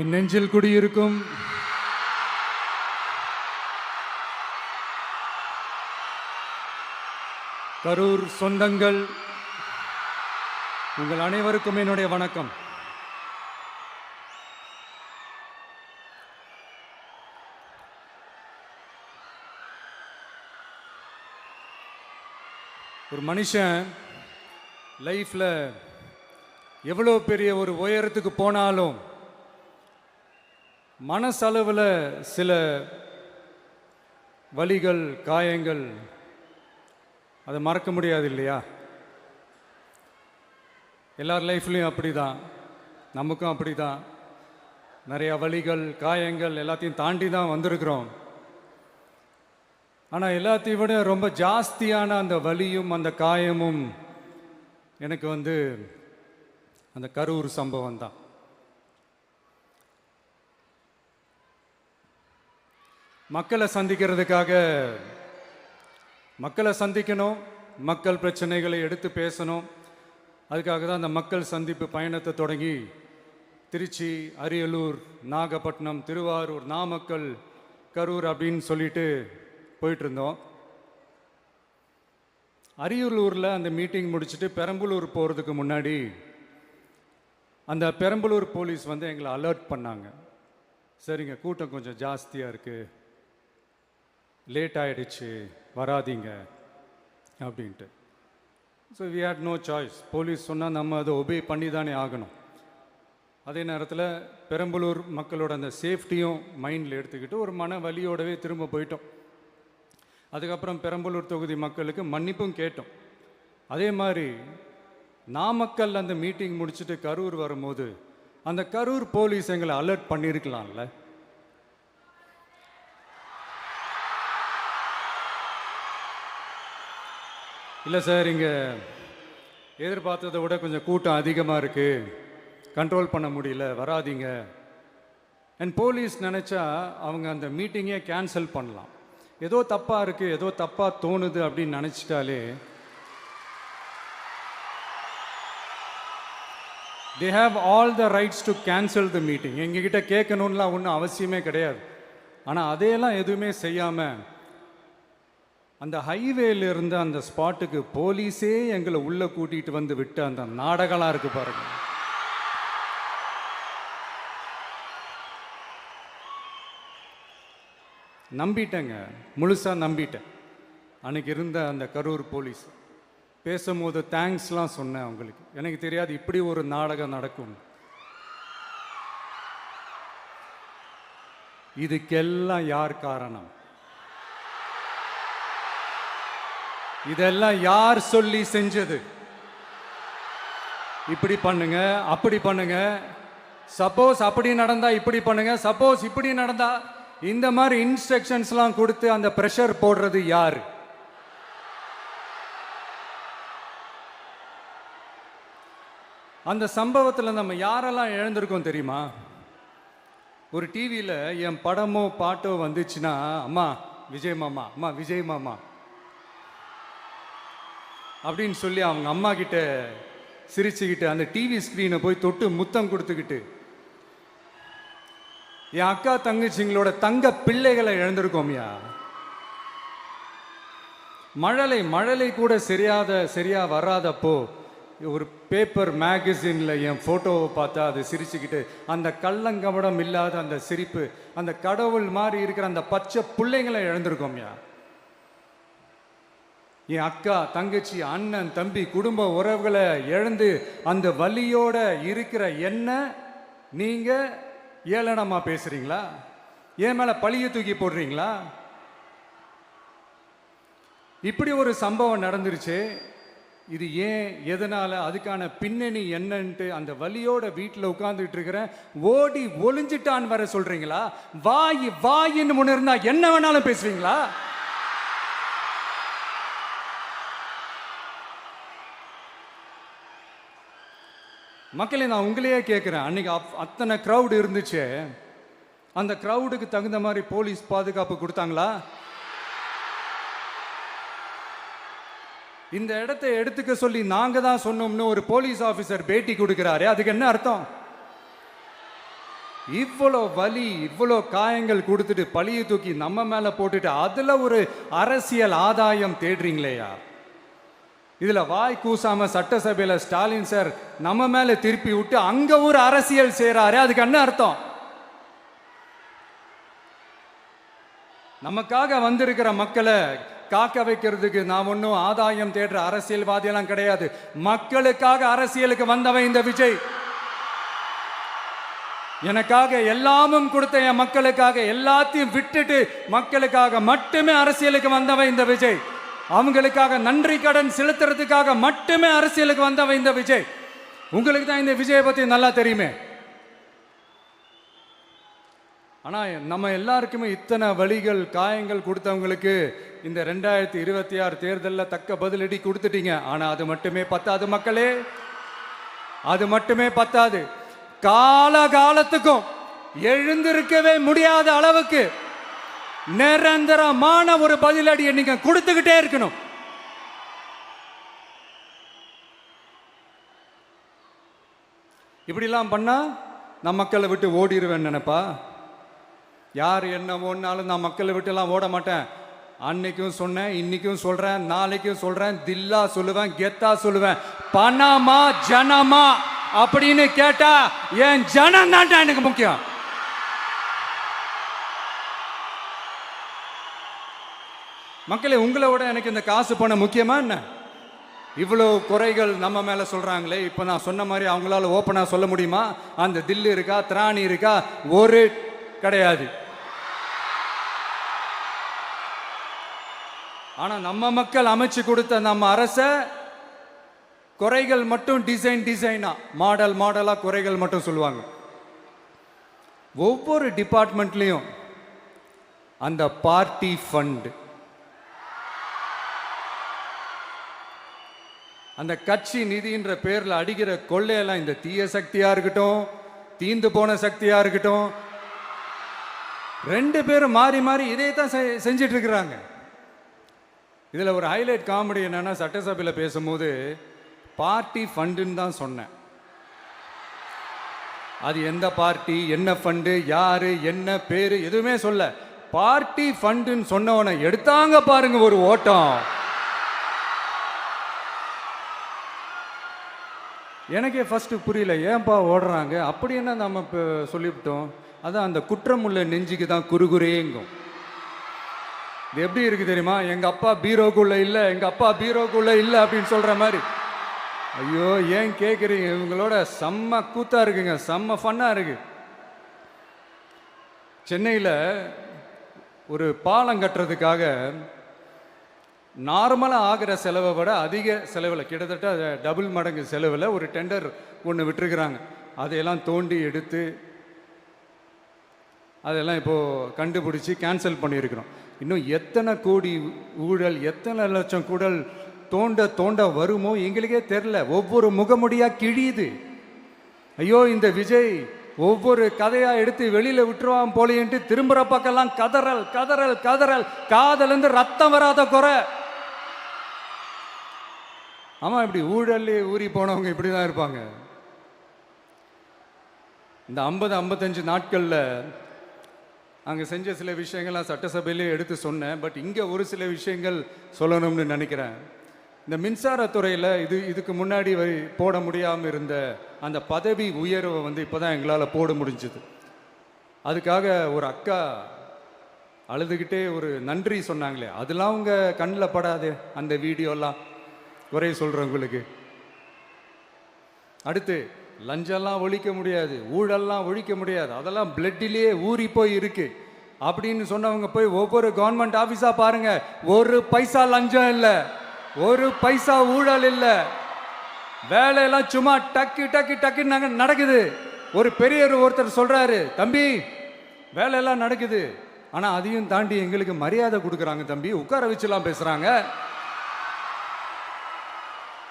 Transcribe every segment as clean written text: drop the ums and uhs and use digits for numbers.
என் நெஞ்சில் குடியிருக்கும் கரூர் சொந்தங்கள், உங்கள் அனைவருக்கும் என்னுடைய வணக்கம். ஒரு மனுஷன் லைஃப்ல எவ்வளோ பெரிய ஒரு உயரத்துக்கு போனாலும் மனசளவில் சில வலிகள், காயங்கள் அதை மறக்க முடியாது இல்லையா? எல்லார் லைஃப்லையும் அப்படி தான், நமக்கும் அப்படி தான். நிறையா வலிகள், காயங்கள் எல்லாத்தையும் தாண்டி தான் வந்திருக்கிறோம். ஆனால் எல்லாத்தையும் விட ரொம்ப ஜாஸ்தியான அந்த வலியும் அந்த காயமும் எனக்கு அந்த கரூர் சம்பவம் தான். மக்களை சந்திக்கணும், மக்கள் பிரச்சனைகளை எடுத்து பேசணும். அதுக்காக தான் அந்த மக்கள் சந்திப்பு பயணத்தை தொடங்கி திருச்சி, அரியலூர், நாகப்பட்டினம், திருவாரூர், நாமக்கல், கரூர் அப்படின்னு சொல்லிட்டு போயிட்டு இருந்தோம். அரியலூரில் அந்த மீட்டிங் முடிச்சுட்டு பெரம்பலூர் போகிறதுக்கு முன்னாடி அந்த பெரம்பலூர் போலீஸ் எங்களை அலர்ட் பண்ணாங்க. சரிங்க, கூட்டம் கொஞ்சம் ஜாஸ்தியாக இருக்குது, லேட் ஆகிடுச்சு, வராதிங்க அப்படின்ட்டு. So we had no choice. Police சொன்னால் நம்ம அதை ஒபே பண்ணி தானே ஆகணும். அதே நேரத்தில் பெரம்பலூர் மக்களோட அந்த சேஃப்டியும் மைண்டில் எடுத்துக்கிட்டு ஒரு மன வலியோடவே திரும்ப போயிட்டோம். அதுக்கப்புறம் பெரம்பலூர் தொகுதி மக்களுக்கு மன்னிப்பும் கேட்டோம். அதே மாதிரி நாமக்கல் அந்த மீட்டிங் முடிச்சுட்டு கரூர் வரும்போது அந்த கரூர் போலீஸ் எங்களை அலர்ட் பண்ணியிருக்கலாம்ல. இல்லை சார், இங்கே எதிர்பார்த்ததை விட கொஞ்சம் கூட்டம் அதிகமாக இருக்குது, கண்ட்ரோல் பண்ண முடியல, வராதிங்க. அண்ட் போலீஸ் நினச்சா அவங்க அந்த மீட்டிங்கே கேன்சல் பண்ணலாம். ஏதோ தப்பாக இருக்குது, ஏதோ தப்பாக தோணுது அப்படின்னு நினச்சிட்டாலே they have all the rights to cancel the meeting. எங்ககிட்ட கேட்கணும்லாம் ஒன்றும் அவசியமே கிடையாது. ஆனால் அதையெல்லாம் எதுவுமே செய்யாமல் அந்த ஹைவேல இருந்து அந்த ஸ்பாட்டுக்கு போலீஸே எங்களை உள்ளே கூட்டிகிட்டு வந்து விட்டு அந்த நாடகம்லாம் இருக்கு பாருங்க. நம்பிட்டேங்க, முழுசாக நம்பிட்டேன். அன்னைக்கு இருந்த அந்த கரூர் போலீஸ் பேசும்போது தேங்க்ஸ்லாம் சொன்னேன் அவங்களுக்கு. எனக்கு தெரியாது இப்படி ஒரு நாடகம் நடக்கும். இதுக்கெல்லாம் யார் காரணம்? இதெல்லாம் யார் சொல்லி செஞ்சது? இப்படி பண்ணுங்க, அப்படி பண்ணுங்க, சப்போஸ் அப்படி நடந்தா இப்படி பண்ணுங்க, சப்போஸ் இப்படி நடந்தா இந்த மாதிரி இன்ஸ்ட்ரக்ஷன்ஸ்லாம் கொடுத்து அந்த பிரஷர் போடுறது யார்? அந்த சம்பவத்தில் நம்ம யாரெல்லாம் இழந்திருக்கோம் தெரியுமா? ஒரு டிவியில் என் படமோ பாட்டோ வந்துச்சுன்னா, அம்மா விஜய் மாமா, அம்மா விஜய் மாமா அப்படின்னு சொல்லி அவங்க அம்மா கிட்ட சிரிச்சுக்கிட்டு அந்த டிவி ஸ்க்ரீனை போய் தொட்டு முத்தம் கொடுத்துக்கிட்டு என் அக்கா தங்கச்சிங்களோட தங்க பிள்ளைகளை இழந்திருக்கோம்யா. மழலை கூட சரியா வராதப்போ ஒரு பேப்பர் மேகசின்ல என் போட்டோவை பார்த்தா அது சிரிச்சுக்கிட்டு அந்த கள்ளங்கபடம் இல்லாத அந்த சிரிப்பு, அந்த கடவுள் மாதிரி இருக்கிற அந்த பச்சை பிள்ளைங்களை இழந்திருக்கோம்யா. என் அக்கா தங்கச்சி, அண்ணன், தம்பி, குடும்ப உறவுகளை இழந்து அந்த வலியோட இருக்கிற என்ன நீங்க ஏளனமா பேசுறீங்களா? என் மேல பழிய தூக்கி போடுறீங்களா? இப்படி ஒரு சம்பவம் நடந்துருச்சு. இது ஏன், எதனால, அதுக்கான பின்னணி என்னன்ட்டு அந்த வலியோட வீட்டில் உட்கார்ந்துட்டு இருக்கிறேன். ஓடி ஒளிஞ்சிட்டான்னு வர சொல்றீங்களா? வாயின்னு முன்ன இருந்தா என்ன வேணாலும் பேசுவீங்களா? மக்களே, நான் உங்களையே கேட்குறேன். அன்னைக்கு அத்தனை க்ரௌடு இருந்துச்சு, அந்த க்ரௌடுக்கு தகுந்த மாதிரி போலீஸ் பாதுகாப்பு கொடுத்தாங்களா? இந்த இடத்தை எடுத்துக்க சொல்லி நாங்க தான் சொன்னோம்னு ஒரு போலீஸ் ஆபீசர் பேட்டி கொடுக்கிறாரு. அதுக்கு என்ன அர்த்தம்? இவ்வளோ வலி, இவ்வளோ காயங்கள் கொடுத்துட்டு பழியை தூக்கி நம்ம மேல போட்டுட்டு அதுல ஒரு அரசியல் ஆதாயம் தேடுறீங்களேயா? இதுல வாய் கூசாம சட்டசபையில ஸ்டாலின் சார் நம்ம மேல திருப்பி விட்டு அங்க ஒரு அரசியல் செய்யறாரு. அதுக்கு என்ன அர்த்தம்? நமக்காக வந்திருக்கிற மக்களை காக்க வைக்கிறதுக்கு நான் ஒன்றும் ஆதாயம் தேடுற அரசியல்வாதியெல்லாம் கிடையாது. மக்களுக்காக அரசியலுக்கு வந்தவன் இந்த விஜய். எனக்காக எல்லாமும் கொடுத்த என் மக்களுக்காக எல்லாத்தையும் விட்டுட்டு மக்களுக்காக மட்டுமே அரசியலுக்கு வந்தவன் இந்த விஜய். அவங்களுக்காக நன்றி கடன் செலுத்துறதுக்காக மட்டுமே அரசியலுக்கு வந்தவன் இந்த விஜய். உங்களுக்கு தான் இந்த விஜயை பத்தி நல்லா தெரியுமே. ஆனா நம்ம எல்லாருக்குமே இத்தனை வலிகள் காயங்கள் கொடுத்தவங்களுக்கு இந்த 2026 தேர்தலில் தக்க பதிலடி கொடுத்துட்டீங்க. ஆனா அது மட்டுமே பத்தாது மக்களே, அது மட்டுமே பத்தாது. காலகாலத்துக்கும் எழுந்திருக்கவே முடியாத அளவுக்கு நிரந்தரமான ஒரு பதிலடியை நீங்க கொடுத்துக்கிட்டே இருக்கணும். இப்படிலாம் பண்ணா நான் மக்களை விட்டு ஓடிடுவேன் நினைப்பா? யார் என்ன ஓடினாலும் நான் மக்களை விட்டு எல்லாம் ஓட மாட்டேன். அன்னைக்கும் சொன்னேன், இன்னைக்கும் சொல்றேன், நாளைக்கும் சொல்றேன், தில்லா சொல்லுவேன், கெத்தா சொல்லுவேன். பணமா ஜனமா அப்படின்னு கேட்டா என் ஜனம் தான் எனக்கு முக்கியம். மக்களே, உங்களை விட எனக்கு இந்த காசு பணம் முக்கியமா என்ன? இவ்வளோ குறைகள் நம்ம மேல சொல்றாங்களே, இப்ப நான் சொன்ன மாதிரி அவங்களால ஓப்பனா சொல்ல முடியுமா? அந்த தில்லு இருக்கா, திராணி இருக்கா? ஒரு கிடையாது. ஆனா நம்ம மக்கள் அமைச்சு கொடுத்த நம்ம அரச குறைகள் மட்டும் டிசைனா மாடல் மாடலா குறைகள் மட்டும் சொல்லுவாங்க. ஒவ்வொரு டிபார்ட்மெண்ட்லயும் அந்த பார்ட்டி ஃபண்ட், அந்த கட்சி நிதின்ற பேர்ல அடிக்கிற கொள்ளையெல்லாம் இந்த தீய சக்தியா இருக்கட்டும், தீந்து போன சக்தியா இருக்கட்டும், ரெண்டு பேரும் மாறி மாறி இதே தான் செஞ்சிட்டு இருக்கிறாங்க. இதுல ஒரு ஹைலைட் காமெடி என்னன்னா, சட்டசபையில் பேசும்போது பார்ட்டி ஃபண்டுன்னு தான் சொன்னேன். அது எந்த பார்ட்டி, என்ன ஃபண்டு, யாரு, என்ன பேரு எதுவுமே சொல்ல. பார்ட்டி ஃபண்டுன்னு சொன்னவனை எடுத்தாங்க பாருங்க ஒரு ஓட்டம். எனக்கே ஃபர்ஸ்ட் புரியல, ஏன்பா ஓடுறாங்க? அப்படி என்ன நம்ம சொல்லிவிட்டோம்? அதான் அந்த குற்றம் உள்ள நெஞ்சுக்கு தான் குறுகுறேங்கும். இது எப்படி இருக்கு தெரியுமா? எங்க அப்பா பீரோக்குள்ள இல்ல, எங்க அப்பா பீரோக்குள்ள இல்ல அப்படின்னு சொல்ற மாதிரி. ஐயோ, ஏன் கேட்குறீங்க? இவங்களோட செம்ம கூத்தா இருக்குங்க, செம்ம ஃபன்னா இருக்கு. சென்னையில் ஒரு பாலம் கட்டுறதுக்காக நார்மலாக ஆகிற செலவை விட அதிக செலவில், கிட்டத்தட்ட டபுள் மடங்கு செலவில் ஒரு டெண்டர் ஒன்று விட்டுருக்குறாங்க. அதையெல்லாம் தோண்டி எடுத்து அதெல்லாம் இப்போது கண்டுபிடிச்சி கேன்சல் பண்ணியிருக்கிறோம். இன்னும் எத்தனை கோடி ஊழல், எத்தனை லட்சம் கூடல் தோண்ட தோண்ட வருமோ எங்களுக்கே தெரில. ஒவ்வொரு முகமுடியாக கிழியுது. ஐயோ, இந்த விஜய் ஒவ்வொரு கதையாக எடுத்து வெளியில் விட்டுருவான் போலேன்ட்டு திரும்புகிற பக்கம்லாம் கதறல் கதறல் கதறல். காதலேருந்து ரத்தம் வராத குறை. ஆமாம், இப்படி ஊழல்லே ஊறி போனவங்க இப்படி தான் இருப்பாங்க. இந்த 50-55 நாட்களில் அங்கே செஞ்ச சில விஷயங்கள்லாம் சட்டசபையிலே எடுத்து சொன்னேன். பட் இங்கே ஒரு சில விஷயங்கள் சொல்லணும்னு நினைக்கிறேன். இந்த மின்சாரத்துறையில் இதுக்கு முன்னாடி போட முடியாமல் இருந்த அந்த பதவி உயர்வை இப்போ தான் எங்களால் போட முடிஞ்சுது. அதுக்காக ஒரு அக்கா அழுதுகிட்டே ஒரு நன்றி சொன்னாங்களே, அதெல்லாம் உங்கள் கண்ணில் படாது அந்த வீடியோலாம். குறை சொல்கிறவங்களுக்கு. அடுத்து லஞ்சம்லாம் ஒழிக்க முடியாது, ஊழல்லாம் ஒழிக்க முடியாது, அதெல்லாம் பிளட்டிலேயே ஊறி போய் இருக்கு அப்படின்னு சொன்னவங்க போய் ஒவ்வொரு கவர்மெண்ட் ஆஃபீஸா பாருங்க. ஒரு பைசா லஞ்சம் இல்லை, ஒரு பைசா ஊழல் இல்லை. வேலையெல்லாம் சும்மா டக்கு டக்கு டக்குன்னு நடக்குது. ஒரு பெரியவர் ஒருத்தர் சொல்றாரு, தம்பி வேலையெல்லாம் நடக்குது, ஆனா அதையும் தாண்டி எங்களுக்கு மரியாதை கொடுக்குறாங்க தம்பி, உட்கார வச்சுலாம் பேசுறாங்க.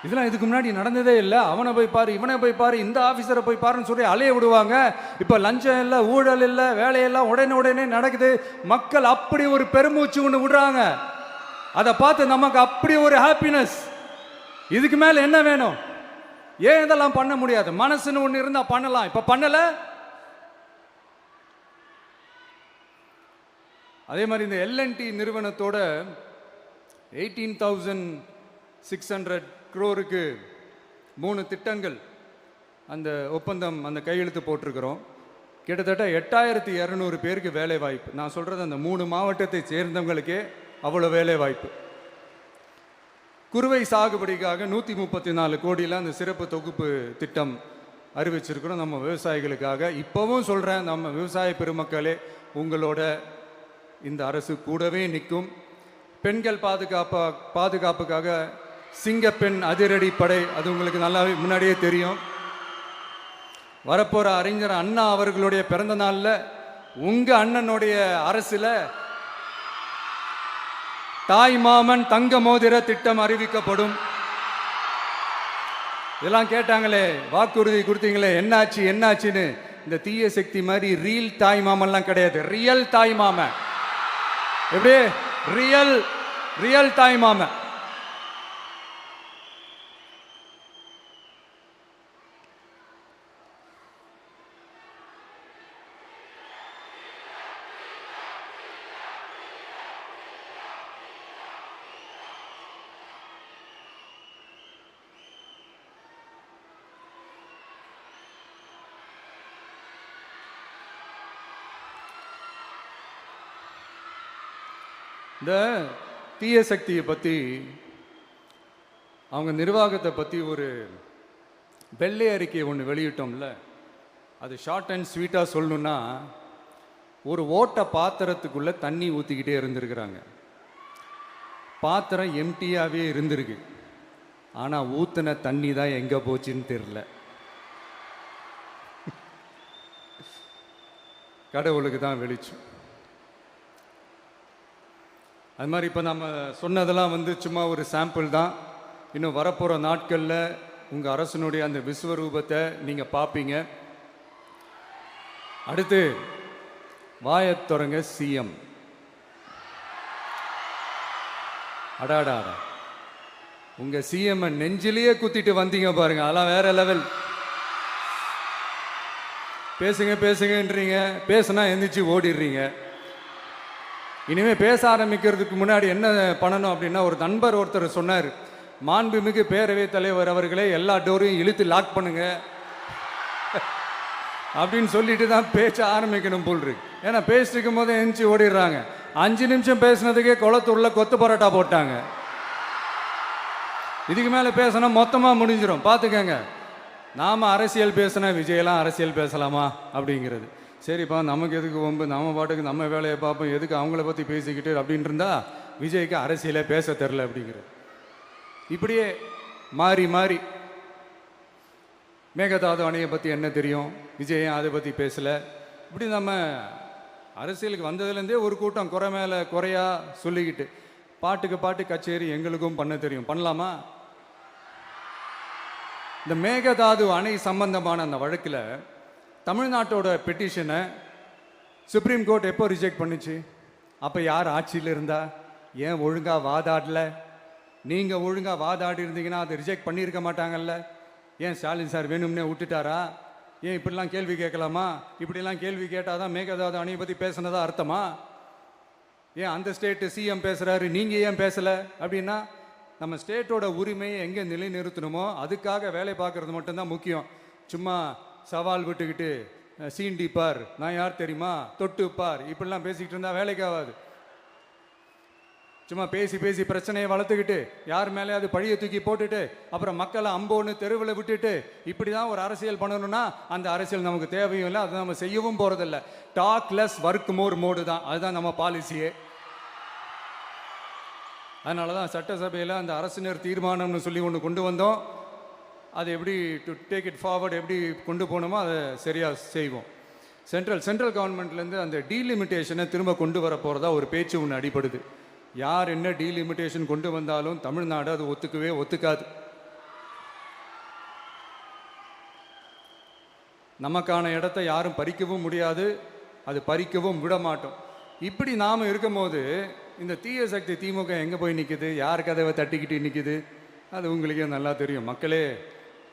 இதெல்லாம் இதுக்கு முன்னாடி நடந்ததே இல்லை. அவனை போய் பாரு, இவனை போய் பாரு, இந்த ஆஃபீஸரை போய் பாருன்னு சொல்லி அலைய விடுவாங்க. இப்போ லஞ்சம் இல்லை, ஊழல் இல்லை, வேலையெல்லாம் உடனே நடக்குது. மக்கள் அப்படி ஒரு பெருமூச்சு ஒன்று விடுறாங்க. அதை பார்த்து நமக்கு அப்படி ஒரு ஹாப்பினஸ். இதுக்கு மேலே என்ன வேணும்? ஏன் இதெல்லாம் பண்ண முடியாது? மனசுன்னு ஒன்று இருந்தால் பண்ணலாம். இப்போ பண்ணலை. அதே மாதிரி இந்த எல்என்டி நிறுவனத்தோட 18,600 crore-க்கு 3 திட்டங்கள் அந்த ஒப்பந்தம் அந்த கையெழுத்து போட்டிருக்கிறோம். கிட்டத்தட்ட 8,200 பேருக்கு வேலை வாய்ப்பு. நான் சொல்கிறது அந்த 3 மாவட்டத்தை சேர்ந்தவங்களுக்கே அவ்வளோ வேலை வாய்ப்பு. குறுவை சாகுபடிக்காக 134 கோடியில் அந்த சிறப்பு தொகுப்பு திட்டம் அறிவிச்சிருக்கிறோம் நம்ம விவசாயிகளுக்காக. இப்போவும் சொல்கிறேன், நம்ம விவசாய பெருமக்களே, உங்களோட இந்த அரசு கூடவே நிற்கும். பெண்கள் பாதுகாப்புக்காக சிங்கப்பெண் அதிரடி படை, அது உங்களுக்கு நல்லாவே முன்னாடியே தெரியும். வரப்போகிற அறிஞர் அண்ணா அவர்களுடைய பிறந்த நாளில் உங்கள் அண்ணனுடைய அரசில் தாய் மாமன் தங்க மோதிர திட்டம் அறிவிக்கப்படும். இதெல்லாம் கேட்டாங்களே, வாக்குறுதி கொடுத்தீங்களே, என்னாச்சு என்னாச்சுன்னு. இந்த தீய சக்தி மாதிரி ரியல் தாய் மாமன்லாம் கிடையாது, ரியல் தாய் மாமன். எப்படி ரியல் தாய் மாமன். இந்த தீய சக்தியை பற்றி, அவங்க நிர்வாகத்தை பற்றி ஒரு வெள்ளை அறிக்கை ஒன்று வெளியிட்டோம்ல, அது ஷார்ட் அண்ட் ஸ்வீட்டாக சொல்லணுன்னா, ஒரு ஓட்ட பாத்திரத்துக்குள்ளே தண்ணி ஊற்றிக்கிட்டே இருந்திருக்கிறாங்க. பாத்திரம் எம்டியாகவே இருந்திருக்கு, ஆனால் ஊற்றின தண்ணி தான் எங்கே போச்சுன்னு தெரில. கடவுளுக்கு தான் வெளிச்சம். அது மாதிரி இப்போ நம்ம சொன்னதெல்லாம் சும்மா ஒரு சாம்பிள் தான். இன்னும் வரப்போகிற நாட்களில் உங்கள் அரசனுடைய அந்த விஸ்வரூபத்தை நீங்கள் பார்ப்பீங்க. அடுத்து வாயத்தொடங்க சிஎம். அடாடா, உங்கள் சிஎம் நெஞ்சிலேயே குத்திட்டு வந்தீங்க பாருங்க, அதெல்லாம் வேற லெவல். பேசுங்கன்றீங்க, பேசுனா எந்திரிச்சு ஓடிடுறீங்க. இனிமேல் பேச ஆரம்பிக்கிறதுக்கு முன்னாடி என்ன பண்ணணும் அப்படின்னா, ஒரு நண்பர் ஒருத்தர் சொன்னார், மாண்புமிகு பேரவைத் தலைவர் அவர்களே, எல்லா டோரையும் இழுத்து லாக் பண்ணுங்க அப்படின்னு சொல்லிட்டு தான் பேச ஆரம்பிக்கணும் போல் இருக்கு. ஏன்னா பேசிட்டு இருக்கும் போதே எந்திரிச்சு ஓடிடுறாங்க. 5 நிமிஷம் பேசினதுக்கே குளத்தூர்ல கொத்து பரோட்டா போட்டாங்க. இதுக்கு மேலே பேசினா மொத்தமாக முடிஞ்சிடும், பார்த்துக்கங்க. நாம் அரசியல் பேசினா விஜயெல்லாம் அரசியல் பேசலாமா அப்படிங்கிறது. சரிப்பா, நமக்கு எதுக்கு வம்பு, நம்ம பாட்டுக்கு நம்ம வேலையை பார்ப்போம், எதுக்கு அவங்கள பற்றி பேசிக்கிட்டு அப்படின்னு இருந்தால் விஜய்க்கு அரசியலே பேச தெரில அப்படிங்கிறது. இப்படியே மாறி மாறி மேகதாது அணையை பற்றி என்ன தெரியும், விஜய் அதை பற்றி பேசலை. இப்படி நம்ம அரசியலுக்கு வந்ததுலேருந்தே ஒரு கூட்டம் குறை மேலே குறையா சொல்லிக்கிட்டு, பாட்டுக்கு பாட்டு கச்சேரி எங்களுக்கும் பண்ண தெரியும், பண்ணலாமா? இந்த மேகதாது அணை சம்பந்தமான அந்த வழக்கில் தமிழ்நாட்டோட பெட்டிஷனை சுப்ரீம் கோர்ட் எப்போ ரிஜெக்ட் பண்ணுச்சு? அப்போ யார் ஆட்சியில் இருந்தா? ஏன் ஒழுங்காக வாதாடல? நீங்கள் ஒழுங்காக வாதாடி இருந்தீங்கன்னா அதை ரிஜெக்ட் பண்ணியிருக்க மாட்டாங்கல்ல. ஏன் ஸ்டாலின் சார் வேணும்னே விட்டுட்டாரா? ஏன் இப்படிலாம் கேள்வி கேட்கலாமா? இப்படிலாம் கேள்வி கேட்டால் தான் மேகதாது அணையை பற்றி பேசுனதா அர்த்தமா? ஏன் அந்த ஸ்டேட்டு சிஎம் பேசுகிறாரு, நீங்கள் ஏன் பேசலை அப்படின்னா, நம்ம ஸ்டேட்டோட உரிமையை எங்கே நிலைநிறுத்தணுமோ அதுக்காக வேலை பார்க்குறது மட்டும்தான் முக்கியம். சும்மா சவால் விட்டுக்கிட்டு சீண்டி பார், நான் யார் தெரியுமா, தொட்டு பார், இப்படிலாம் பேசிக்கிட்டு இருந்தால் வேலைக்கு ஆகாது. சும்மா பேசி பேசி பிரச்சனையை வளர்த்துக்கிட்டு யார் மேலே அது பழியை தூக்கி போட்டுட்டு அப்புறம் மக்களை அம்போன்னு தெருவில் விட்டுட்டு இப்படி தான் ஒரு அரசியல் பண்ணணும்னா அந்த அரசியல் நமக்கு தேவையும் இல்லை, அதை நம்ம செய்யவும் போகிறதில்ல. Talk less work more mode தான், அதுதான் நம்ம பாலிசியே. அதனால தான் சட்டசபையில் அந்த அரசினர் தீர்மானம்னு சொல்லி ஒன்று கொண்டு வந்தோம். அது எப்படி டு டேக் இட் ஃபார்வர்ட், எப்படி கொண்டு போகணுமோ அதை சரியாக செய்வோம். சென்ட்ரல் கவர்மெண்ட்லேருந்து அந்த டீலிமிட்டேஷனை திரும்ப கொண்டு வர போகிறதா ஒரு பேச்சு ஒன்று அடிபடுது. யார் என்ன டீலிமிட்டேஷன் கொண்டு வந்தாலும் தமிழ்நாடு அது ஒத்துக்காது. நமக்கான இடத்தை யாரும் பறிக்கவும் முடியாது, அது பறிக்கவும் விட மாட்டோம். இப்படி நாம் இருக்கும் போது இந்த தீய சக்தி திமுக எங்கே போய் நிற்குது, யார் கதவை தட்டிக்கிட்டு நிற்குது, அது உங்களுக்கே நல்லா தெரியும். மக்களே,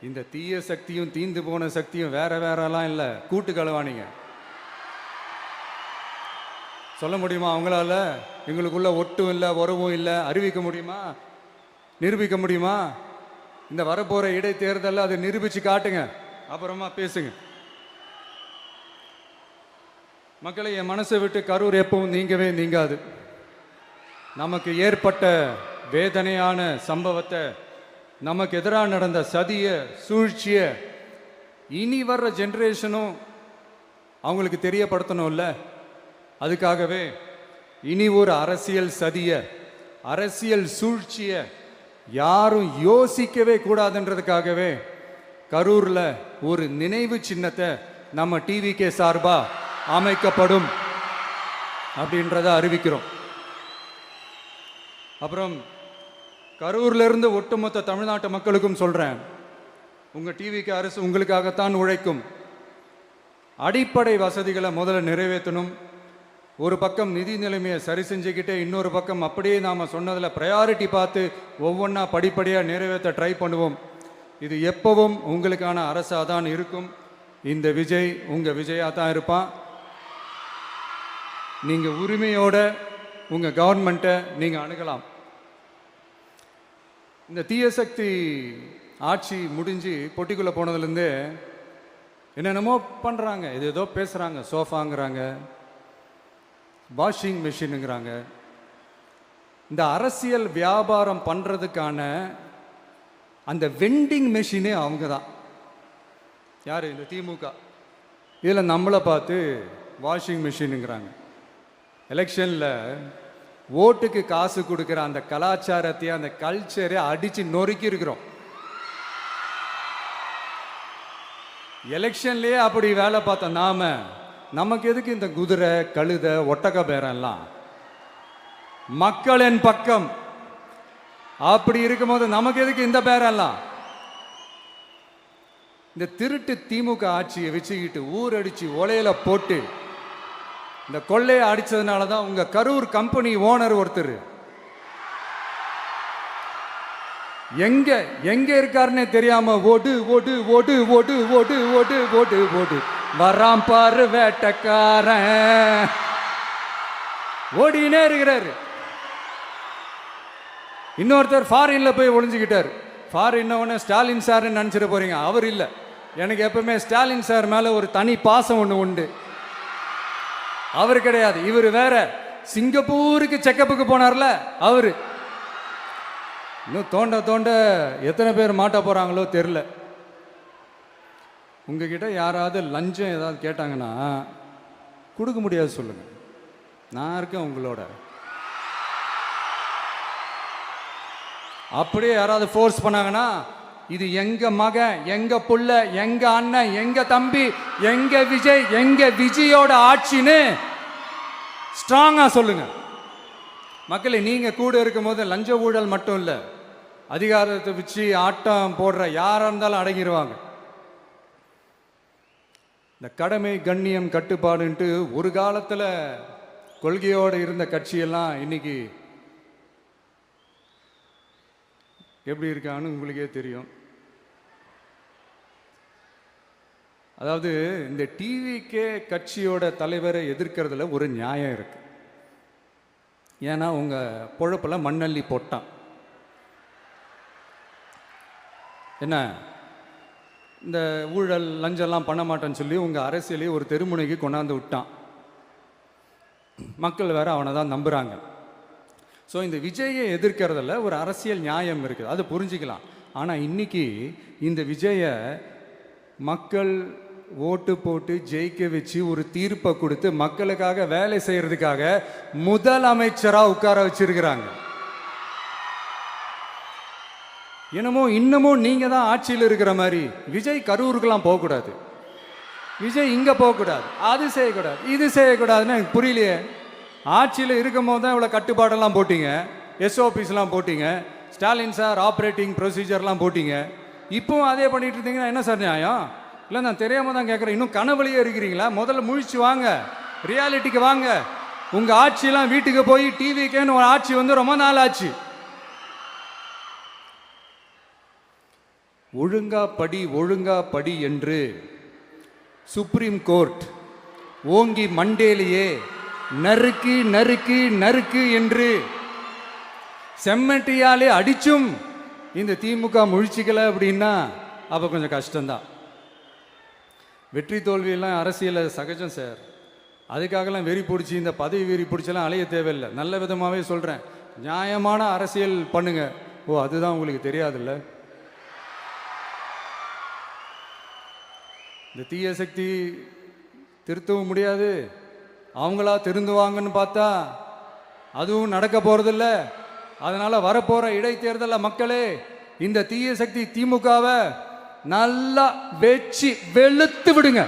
இந்த தீய சக்தியும் தீந்து போன சக்தியும் வேறலாம் இல்லை, கூட்டு களவாணிங்க. சொல்ல முடியுமா அவங்களால? எங்களுக்குள்ள ஒட்டும் இல்லை, உறவும் இல்லை, அறிவிக்க முடியுமா? நிரூபிக்க முடியுமா? இந்த வரப்போகிற இடைத்தேர்தலில் அதை நிரூபித்து காட்டுங்க, அப்புறமா பேசுங்க. மக்களை, என் மனசை விட்டு கரூர் எப்பவும் நீங்கவே நீங்காது. நமக்கு ஏற்பட்ட வேதனையான சம்பவத்தை, நமக்கு எதிராக நடந்த சதிய சூழ்ச்சியை இனி வர்ற ஜென்ரேஷனும் அவங்களுக்கு தெரியப்படுத்தணும்ல. அதுக்காகவே இனி ஒரு அரசியல் சதிய, அரசியல் சூழ்ச்சிய யாரும் யோசிக்கவே கூடாதுன்றதுக்காகவே கரூர்ல ஒரு நினைவு சின்னத்தை நம்ம டிவிகே சார்பா அமைக்கப்படும் அப்படின்றத அறிவிக்கிறோம். அப்புறம் கரூர்ல இருந்து ஒட்டுமொத்த தமிழ்நாட்டு மக்களுக்கும் சொல்றேன், உங்க டிவிகே அரசு உங்களுக்காகத்தான் உழைக்கும். அடிப்படை வசதிகளை முதல்ல நிறைவேற்றணும். ஒரு பக்கம் நிதி நிலைமையை சரி செஞ்சுக்கிட்டே, இன்னொரு பக்கம் அப்படியே நாம் சொன்னதில் ப்ரையாரிட்டி பார்த்து ஒவ்வொன்றா படிப்படியாக நிறைவேற்ற ட்ரை பண்ணுவோம். இது எப்பவும் உங்களுக்கான அரசாக தான் இருக்கும். இந்த விஜய் உங்கள் விஜயாக தான் இருப்பான். நீங்கள் உரிமையோட உங்கள் கவர்மெண்ட்டை நீங்கள் அணுகலாம். இந்த தீயசக்தி ஆட்சி முடிஞ்சு பொட்டிக்குள்ளே போனதுலேருந்தே என்னென்னமோ பண்ணுறாங்க, இது ஏதோ பேசுகிறாங்க, சோஃபாங்கிறாங்க, வாஷிங் மிஷினுங்கிறாங்க. இந்த அரசியல் வியாபாரம் பண்ணுறதுக்கான அந்த வெண்டிங் மெஷினே அவங்க தான். யார்? இந்த திமுக. இதில் நம்மளை பார்த்து வாஷிங் மிஷினுங்கிறாங்க. எலெக்ஷனில் ஓட்டுக்கு காசு கொடுக்குற அந்த கலாச்சாரத்தையே, அந்த கல்ச்சரை அடித்து நொறுக்கி இருக்கிறோம். எலெக்ஷன்லேயே அப்படி வேலை பார்த்தோம் நாம. நமக்கு எதுக்கு இந்த குதிரை, கழுதை, ஒட்டக பேரெல்லாம்? மக்களின் பக்கம். அப்படி இருக்கும்போது நமக்கு எதுக்கு இந்த பேரெல்லாம்? இந்த திருட்டு திமுக ஆட்சியை வச்சுக்கிட்டு ஊரடிச்சு ஒலையில போட்டு இந்த கொள்ளையை அடிச்சதுனால தான் உங்க கரூர் கம்பெனி ஓனர் ஒருத்தர் எங்க எங்க இருக்காருன்னே தெரியாம ஓடு ஓடு ஓடு ஓடு ஓடு ஓடு ஓடு ஓடு வராம் பாரு வேட்டக்காரன் ஓடினே இருக்கிறாரு. இன்னொருத்தர் ஃபாரின்ல போய் ஒளிஞ்சுக்கிட்டார். ஃபாரின் ஸ்டாலின் சார் நினைச்சிட போறீங்க, அவர் இல்லை. எனக்கு எப்பவுமே ஸ்டாலின் சார் மேல ஒரு தனி பாசம் ஒன்று உண்டு. அவர் கிடையாது, இவர் வேற. சிங்கப்பூருக்கு செக்கப்புக்கு போனார்ல அவரு. இன்னும் தோண்ட தோண்ட எத்தனை பேர் மாட்ட போறாங்களோ தெரியல. உங்ககிட்ட யாராவது லஞ்சம் ஏதாவது கேட்டாங்கன்னா கொடுக்க முடியாது சொல்லுங்க, நான் இருக்கேன் உங்களோட. அப்படியே யாராவது ஃபோர்ஸ் பண்ணாங்கன்னா, இது எங்க மகன், எங்க புள்ள, எங்க அண்ணன், எங்க தம்பி, எங்க விஜய், எங்க விஜயோட ஆட்சின்னு ஸ்ட்ராங்கா சொல்லுங்க. மக்களை, நீங்க கூட இருக்கும் போது லஞ்ச ஊழல் மட்டும் இல்லை, அதிகாரத்தை வச்சு ஆட்டம் போடுற யாரா இருந்தாலும் அடங்கிடுவாங்க. இந்த கடமை, கண்ணியம், கட்டுப்பாடுன்ட்டு ஒரு காலத்தில் கொள்கையோடு இருந்த கட்சியெல்லாம் இன்னைக்கு எப்படி இருக்கான்னு உங்களுக்கே தெரியும். அதாவது இந்த டிவிகே கட்சியோட தலைவரை எதிர்க்கிறதுல ஒரு நியாயம் இருக்கு. ஏன்னா உங்க பொழப்புல மண்ணள்ளி போட்டான். என்ன, இந்த ஊழல் லஞ்சம்லாம் பண்ண மாட்டேன்னு சொல்லி உங்க அரசியலையே ஒரு தெருமுனைக்கு கொண்டாந்து விட்டான். மக்கள் வேற அவனை தான் நம்புறாங்க. ஸோ இந்த விஜயை எதிர்க்கிறதுல ஒரு அரசியல் நியாயம் இருக்குது, அதை புரிஞ்சுக்கலாம். ஆனால் இன்னைக்கு இந்த விஜயை மக்கள் ஓட்டு போட்டு ஜெயிக்க வச்சு ஒரு தீர்ப்பை கொடுத்து மக்களுக்காக வேலை செய்யறதுக்காக முதலமைச்சராக உட்கார வச்சிருக்கிறாங்க. என்னமோ இன்னமும் நீங்க தான் ஆட்சியில் இருக்கிற மாதிரி. விஜய் கரூருக்கெல்லாம் போகக்கூடாது, விஜய் இங்க போகக்கூடாது, அது செய்யக்கூடாது, இது செய்யக்கூடாதுன்னு எனக்கு புரியலையே. ஆட்சியில் இருக்கும் போது தான் இவ்வளோ கட்டுப்பாடெல்லாம் போட்டீங்க, எஸ்ஓபிஸ்லாம் போட்டீங்க, ஸ்டாலின் சார் ஆப்ரேட்டிங் ப்ரொசீஜர்லாம் போட்டீங்க. இப்போவும் அதே பண்ணிட்டு இருந்தீங்கன்னா என்ன சார் நியாயம்? இல்லை, நான் தெரியாம தான் கேட்குறேன். இன்னும் கனவுலையே இருக்கிறீங்களா? முதல்ல முழிச்சு வாங்க, ரியாலிட்டிக்கு வாங்க. உங்க ஆட்சியெல்லாம் வீட்டுக்கு போய் டிவிக்கேன்னு ஒரு ஆட்சி வந்து ரொம்ப நாள் ஆச்சு. ஒழுங்கா படி, ஒழுங்கா படி என்று சுப்ரீம் கோர்ட் ஓங்கி மண்டேலியே நறுக்கு நறுக்கு நறுக்கு என்று செம்மட்டியாலே அடிச்சும் இந்த திமுக முழிச்சிக்கல அப்படின்னா அப்போ கொஞ்சம் கஷ்டம்தான். வெற்றி தோல்வியெல்லாம் அரசியல் சகஜம் சார். அதுக்காகலாம் வெறி பிடிச்சி இந்த பதவி வெறி பிடிச்செல்லாம் அலைய தேவையில்லை. நல்ல விதமாகவே சொல்கிறேன், நியாயமான அரசியல் பண்ணுங்க. ஓ, அதுதான் உங்களுக்கு தெரியாதுல்ல. இந்த தீய சக்தி திருத்தவும் முடியாது, அவங்களா திருந்துவாங்கன்னு பார்த்தா அதுவும் நடக்க போகிறதில்ல. அதனால் வரப்போகிற இடைத்தேர்தலில் மக்களே இந்த தீய சக்தி திமுகவை நல்லா வெச்சு வெளுத்து விடுங்க.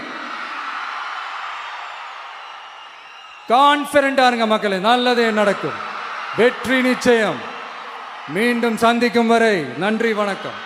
கான்ஃபிடண்டா இருங்க மக்களே, நல்லதே நடக்கும், வெற்றி நிச்சயம். மீண்டும் சந்திக்கும் வரை நன்றி, வணக்கம்.